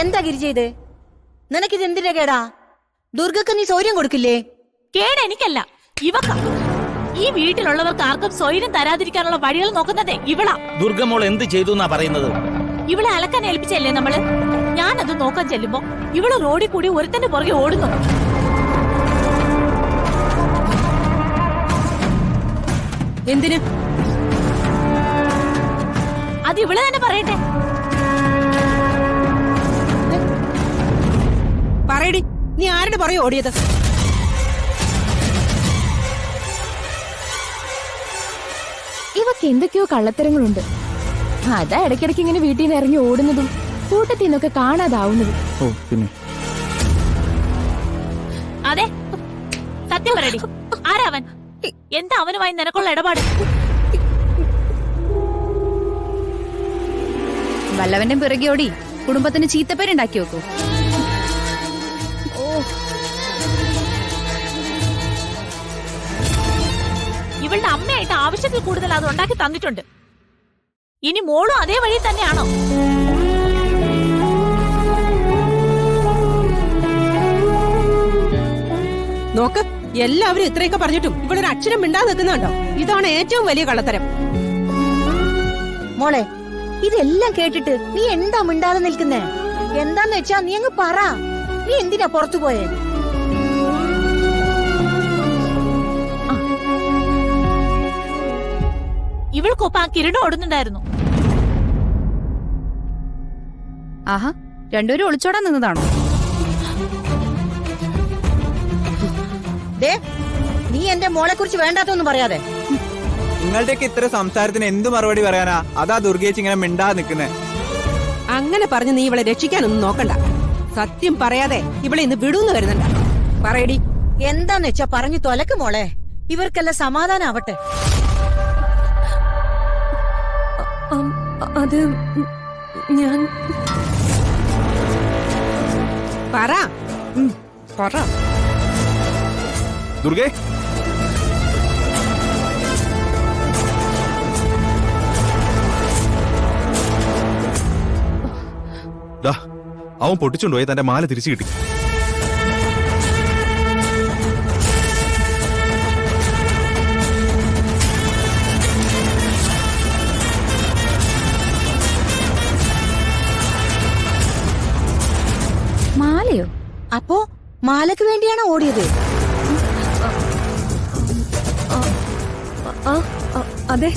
എന്താ ഗിരിജ ഇത്? നിനക്കിത് എന്തിന്റെ കേടാ? ദുർഗക്ക് നീ സൗര്യം കൊടുക്കില്ലേ? കേട് എനിക്കല്ല, ഇവക്ക. ഈ വീട്ടിലുള്ളവർക്ക് ആർക്കും സ്വൈര്യം തരാതിരിക്കാനുള്ള വഴികൾ നോക്കുന്നതേ ഇവളാ. ദുർഗമോൾ എന്ത് ചെയ്തു എന്നാ പറയുന്നത്? ഇവളെ അലക്കാൻ ഏൽപ്പിച്ചല്ലേ നമ്മള്. ഞാനത് നോക്കാൻ ചെല്ലുമ്പോ ഇവള് റോഡിൽ കൂടി ഒരുത്തന്റെ പുറകെ ഓടുന്നു. എന്തിന്? അത് ഇവള് തന്നെ പറയട്ടെ. പറയടി, നീ ആരുടെ പുറകെ ഓടിയത്? ഇവക്ക് എന്തൊക്കെയോ കള്ളത്തരങ്ങളുണ്ട്. അതാ ഇടയ്ക്കിടയ്ക്ക് ഇങ്ങനെ വീട്ടിൽ നിന്ന് ഇറങ്ങി ഓടുന്നതും കൂട്ടത്തിൽ നിന്നൊക്കെ കാണാതാവുന്നതും. ഓ പിന്നെ അതെ, സത്യം പറയടി, ആരാവൻ? എന്താ അവനുമായി നിനക്കുള്ള ഇടപാട്? വല്ലവന്റെ പിറകെ ഓടി കുടുംബത്തിന് ചീത്തപ്പേരുണ്ടാക്കി വെക്കൂ. ഇവളുടെ അമ്മയായിട്ട് ആവശ്യത്തിൽ കൂടുതൽ അത് ഉണ്ടാക്കി തന്നിട്ടുണ്ട്. ഇനി മോളും അതേ വഴി തന്നെയാണോ? നോക്ക്, എല്ലാവരും ഇത്രയൊക്കെ പറഞ്ഞിട്ടും ഇവളൊരു അക്ഷരം മിണ്ടാതെ നിൽക്കുന്നുണ്ടോ? ഇതാണ് ഏറ്റവും വലിയ കള്ളത്തരം. മോളെ, ഇതെല്ലാം കേട്ടിട്ട് നീ എന്താ മിണ്ടാതെ നിൽക്കുന്നേ? എന്താന്ന് വെച്ചാ നീ അങ്ങ് പറ. നീ എന്തിനാ പുറത്തു പോയേ? ഇവൾക്കൊപ്പം ആ കിരീടം ഓടുന്നുണ്ടായിരുന്നു. ആഹാ, രണ്ടുപേരും ഒളിച്ചോടാൻ നിന്നതാണോ? നീ എന്റെ മോളെ കുറിച്ച് വേണ്ടാത്തൊന്നും പറയാതെ. നിങ്ങളുടെയൊക്കെ ഇത്ര സംസാരത്തിന് എന്ത് മറുപടി പറയാനാ? അതാ ദുർഗേച്ചി ഇങ്ങനെ മിണ്ടാതെ നിൽക്കുന്നേ. അങ്ങനെ പറഞ്ഞ് നീ ഇവളെ രക്ഷിക്കാനൊന്നും നോക്കണ്ട. സത്യം പറയാതെ ഇവളെ ഇന്ന് വിടൂന്ന് വരുന്നുണ്ട. പറയടി, എന്താന്ന് വെച്ചാ പറഞ്ഞു തൊലക്ക് മോളെ. ഇവർക്കെല്ലാം സമാധാനാവട്ടെ. അത് ഞാൻ പറ. പറ ദുർഗേ, അവൻ പൊട്ടിച്ചുകൊണ്ടുപോയി തന്റെ മാല തിരിച്ചു കിട്ടി. മാലയോ? അപ്പോ മാലക്ക് വേണ്ടിയാണോ ഓടിയത്? അതെ.